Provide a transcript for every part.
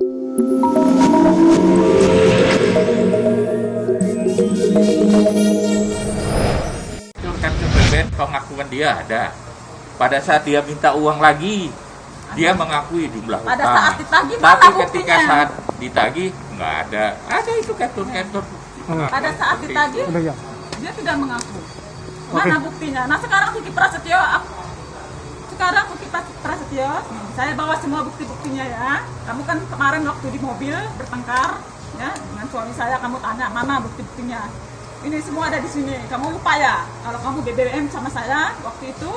Itu kan BBM pengakuan dia ada. Pada saat dia minta uang lagi, dia mengakui jumlah utang. Pada saat ditagih, tapi mana ketika buktinya? saat ditagih nggak ada. Ada itu kantor-kantor. Pada saat ditagih, dia tidak mengaku. Mana buktinya? Nah sekarang Vicky Prasetyo, saya bawa semua bukti-buktinya ya. Kamu kan kemarin waktu di mobil bertengkar ya dengan suami saya, kamu tanya mana bukti-buktinya. Ini semua ada di sini. Kamu lupa ya? Kalau kamu BBM sama saya waktu itu,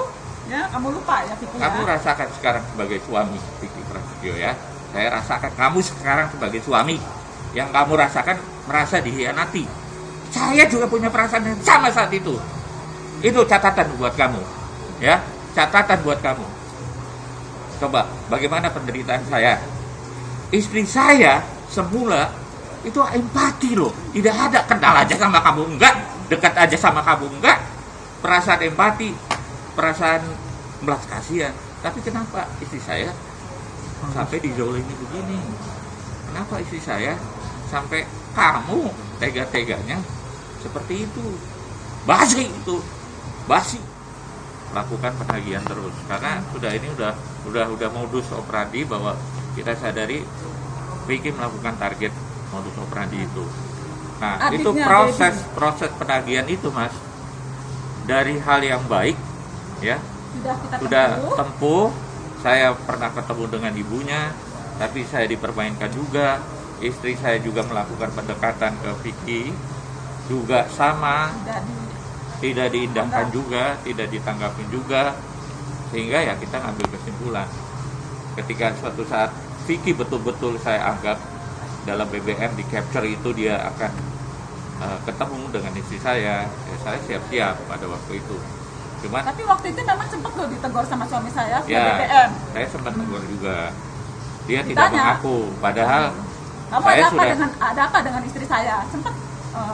ya kamu lupa ya Vicky. Kamu rasakan sekarang sebagai suami Vicky Prasetyo ya. Saya rasakan kamu sekarang sebagai suami. Yang kamu rasakan merasa dikhianati. Saya juga punya perasaan yang sama saat itu. Itu catatan buat kamu, ya, catatan buat kamu. Coba, bagaimana penderitaan saya? Istri saya semula itu empati loh, tidak ada kenal aja sama kamu enggak, dekat aja sama kamu enggak, perasaan empati, perasaan belas kasihan. Tapi kenapa istri saya sampai dizolimi begini? Kenapa istri saya sampai kamu tega-teganya seperti itu? Basi itu, basi. Lakukan penagihan terus karena udah modus operandi bahwa kita sadari Vicky melakukan target modus operandi itu. Nah, Adiknya, itu proses penagihan itu Mas, dari hal yang baik ya sudah tempuh. Saya pernah ketemu dengan ibunya, tapi saya dipermainkan juga. Istri saya juga melakukan pendekatan ke Vicky, juga sama, tidak diindahkan juga, tidak ditanggapin juga, sehingga ya kita ngambil kesimpulan. Ketika suatu saat Vicky betul-betul saya anggap dalam BBM di capture itu dia akan ketemu dengan istri saya, ya saya siap-siap pada waktu itu. Cuman, tapi waktu itu memang sempat loh ditegur sama suami saya via ya, BBM. saya sempat tegur juga. Dia tidak Ditanya, mengaku, padahal kamu saya ada apa dengan istri saya? Sempat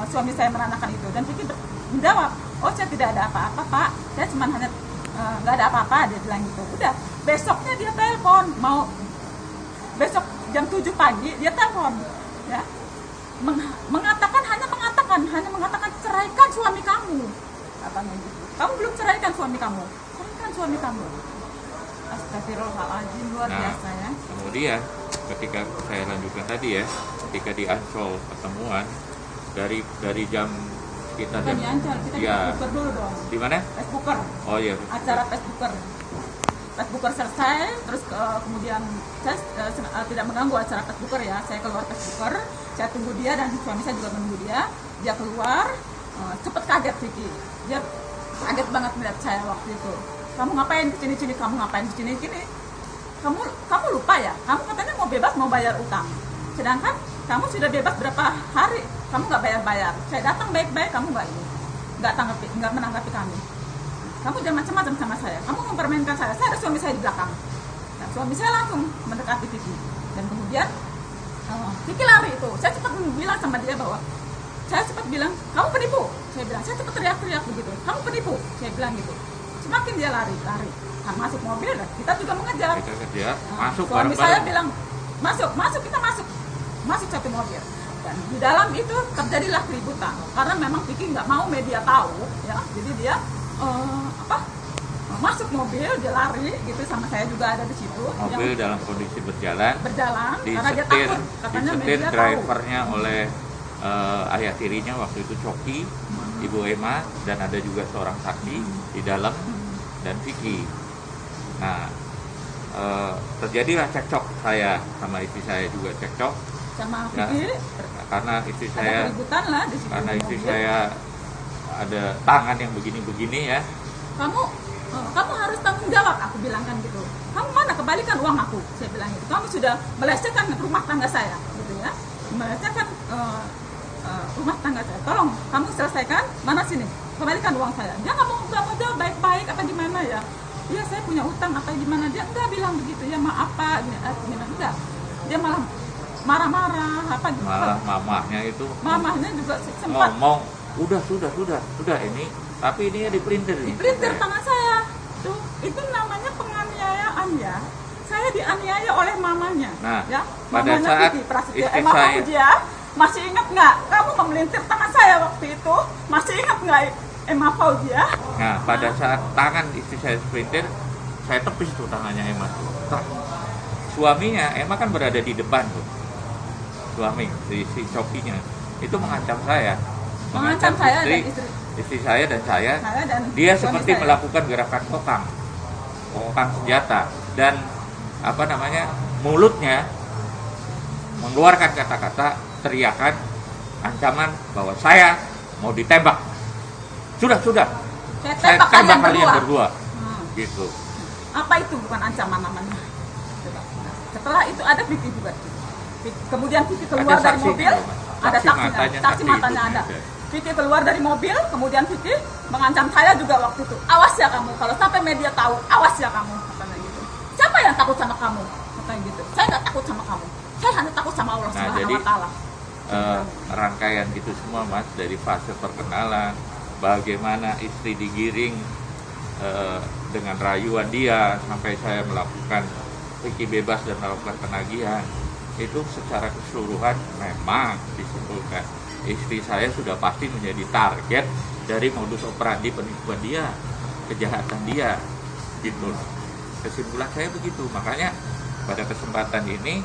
suami saya menanyakan itu dan Vicky menjawab, oh saya tidak ada apa-apa Pak, saya cuma hanya nggak ada apa-apa, dia bilang gitu. Udah, besoknya dia telepon, besok jam 7 pagi dia telepon, ya, hanya mengatakan ceraikan suami kamu, katanya gitu. Kamu belum ceraikan suami kamu, ceraikan suami kamu. Astagfirullahaladzim, luar biasa ya. Kemudian ketika saya lanjutkan tadi ya, ketika di Ancol pertemuan dari jam kita Bukan di Ancol, kita di Facebooker dulu dong. Di mana? Facebooker. Oh iya. Acara Facebooker selesai, terus kemudian saya tidak mengganggu acara Facebooker ya. Saya keluar Facebooker, saya tunggu dia dan suami saya juga menunggu dia. Dia keluar, cepet kaget Vicky. Dia kaget banget melihat saya waktu itu. Kamu ngapain kesini-sini? Kamu ngapain kesini-sini? Kamu lupa ya? Kamu katanya mau bebas, mau bayar utang. Sedangkan kamu sudah bebas berapa hari? Kamu nggak bayar-bayar. Saya datang baik-baik, kamu nggak menanggapi kami. Kamu jangan macam-macam sama saya. Kamu mempermainkan saya. Saya ada suami saya di belakang. Nah, suami saya langsung mendekati Vicky. Dan kemudian Vicky lari itu. Saya cepat bilang sama dia bahwa saya cepat bilang, kamu penipu. Saya bilang, saya cepat teriak-teriak begitu. Kamu penipu. Saya bilang gitu. Semakin dia lari. Nah, masuk mobil, kita juga mengejar. Kita kejar, masuk Suami bareng-bareng. saya bilang, kita masuk satu mobil. Dan di dalam itu terjadilah keributan. Karena memang Vicky nggak mau media tahu, ya. Jadi dia masuk mobil, dia lari gitu, sama saya juga ada di situ. Mobil dalam kondisi berjalan karena dia takut katanya disetir media tahu. drivernya oleh ayah tirinya waktu itu Coki, Ibu Emma, dan ada juga seorang saksi di dalam, dan Vicky. Nah, terjadilah cekcok, saya sama istri saya juga cekcok Sama ya, Vicky, karena istri ada saya keributan lah di situ. karena istri mobil. saya ada tangan yang begini-begini ya. Kamu harus tanggung jawab, aku bilang kan gitu. Kamu mana kembalikan uang aku, saya bilang gitu. Kamu sudah melecehkan rumah tangga saya, gitu ya. Melecehkan rumah tangga saya. Tolong kamu selesaikan, mana sini, kembalikan uang saya. Dia nggak mau jawab baik-baik apa gimana ya. Iya saya punya utang apa gimana, dia enggak bilang begitu ya, maaf Pak, gimana enggak. Dia malah marah-marah apa gitu. Malah mamahnya itu Mamahnya juga sempat ngomong, sudah ini, tapi ini ya di printer nih. printer tangan saya tuh, itu namanya penganiayaan ya. Saya saya dianiaya oleh mamanya. Nah, ya, pada mamanya saat Vicky Prasetyo. istri Emma saya- Fauzia, masih ingat nggak? Kamu memelintir tangan saya waktu itu. Masih ingat nggak, Emma Fauzia? Nah, pada saat tangan istri saya sprinter, saya tepis tuh tangannya Emma. Tak. Suaminya, Emma kan berada di depan tuh. Suami, si Cokinya, itu mengancam saya. Mengancam saya dan istri saya dan saya. Saya dan Dia suami seperti saya. melakukan gerakan kokang senjata, dan apa namanya, mulutnya mengeluarkan kata-kata, teriakan, ancaman bahwa saya mau ditembak. Sudah, Saya tembak kalian berdua. berdua. Hmm. Gitu. Apa itu bukan ancaman namanya? Coba. Setelah itu ada Vicky juga. Kemudian Vicky keluar Ada dari saksinya mobil. loh, Mas. Ada Saksi saksinya. matanya, Saksi saksi matanya hidupnya ada. ada. Vicky keluar dari mobil, kemudian Vicky mengancam saya juga waktu itu. Awas ya kamu, kalau sampai media tahu, awas ya kamu, katanya gitu. Siapa yang takut sama kamu? Katanya gitu. Saya nggak takut sama kamu. Saya hanya takut sama Allah Nah, Subhanahu jadi wa Ta'ala. rangkaian gitu semua, Mas, dari fase perkenalan, bagaimana istri digiring dengan rayuan dia sampai saya melakukan Vicky bebas dan melakukan penagihan, itu secara keseluruhan memang disimpulkan istri saya sudah pasti menjadi target dari modus operandi penipuan dia, kejahatan dia, gitu. Kesimpulan saya begitu. Makanya pada kesempatan ini,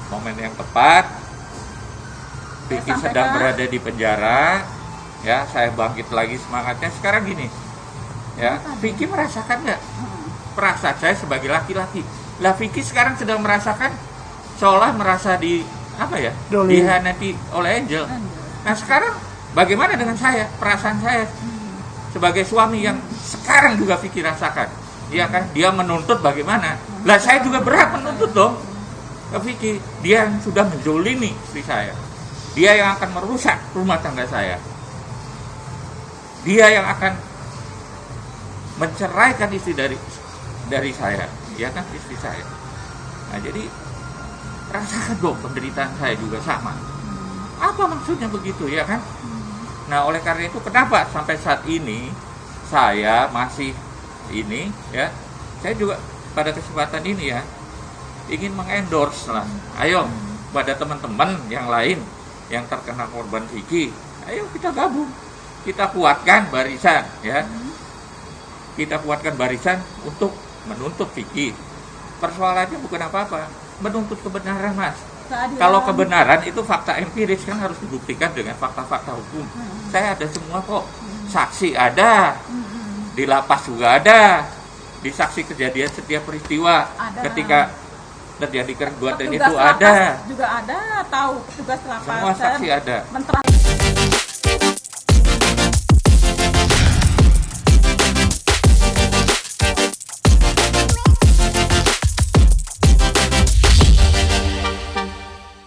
momen yang tepat, Vicky sedang berada di penjara, ya, saya bangkit lagi semangatnya. Sekarang gini, ya, Vicky merasakan nggak perasaan saya sebagai laki-laki? Lah, Vicky sekarang sedang merasakan seolah merasa dihianati oleh Angel. Nah, sekarang bagaimana dengan saya? Perasaan saya sebagai suami yang sekarang juga Vicky rasakan, ya kan? Dia menuntut bagaimana? Lah, saya juga berhak menuntut dong ke Vicky. Dia yang sudah menzolimi istri saya. Dia yang akan merusak rumah tangga saya. Dia yang akan menceraikan istri dari saya, ya kan, istri saya. Nah, jadi rasakan dong penderitaan saya juga sama. Apa maksudnya begitu, ya kan? Nah, oleh karena itu kenapa sampai saat ini saya masih ini, ya, saya juga pada kesempatan ini ya ingin mengendorse lah. Ayo pada teman-teman yang lain yang terkena korban Vicky, ayo kita gabung, kita kuatkan barisan, ya. Kita kuatkan barisan untuk menuntut Vicky. Persoalannya bukan apa-apa, menuntut kebenaran, Mas. Keadilan. Kalau kebenaran itu fakta empiris kan harus dibuktikan dengan fakta-fakta hukum. Saya ada semua kok. Saksi ada, di lapas juga ada, di saksi kejadian setiap peristiwa Ada. ketika terjadi perbuatan Petugas itu lapas ada. juga ada, tahu petugas lapas. Semua saksi ada.